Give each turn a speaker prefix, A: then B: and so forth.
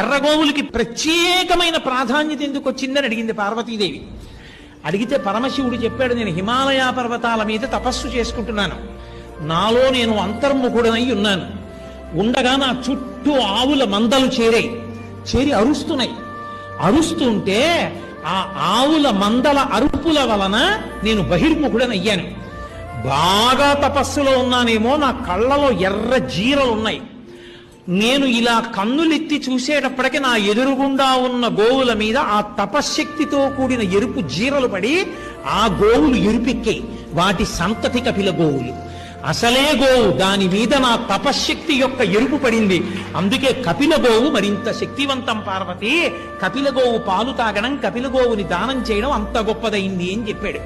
A: ఎర్రగోవులకి ప్రత్యేకమైన ప్రాధాన్యత ఎందుకు వచ్చిందని అడిగింది పార్వతీదేవి. అడిగితే పరమశివుడు చెప్పాడు, నేను హిమాలయ పర్వతాల మీద తపస్సు చేసుకుంటున్నాను, నాలో నేను అంతర్ముఖుడనై ఉన్నాను. ఉండగా నా చుట్టూ ఆవుల మందలు చేరి అరుస్తున్నాయి. అరుస్తుంటే ఆ ఆవుల మందల అరుపుల వలన నేను బహిర్ముఖుడనయ్యాను. బాగా తపస్సులో ఉన్నానేమో, నా కళ్ళలో ఎర్ర జీరలున్నాయి. నేను ఇలా కన్నులెత్తి చూసేటప్పటికి నా ఎదురుగుండా ఉన్న గోవుల మీద ఆ తపశ్శక్తితో కూడిన ఎరుపు జీరలు పడి ఆ గోవులు ఎరుపెక్కాయి. వాటి సంతతి కపిల గోవులు. అసలే గోవు, దాని మీద నా తపశ్శక్తి యొక్క ఎరుపు పడింది. అందుకే కపిల గోవు మరింత శక్తివంతం పార్వతి. కపిల గోవు పాలు తాగడం, కపిల గోవుని దానం చేయడం అంత గొప్పదైంది అని చెప్పాడు.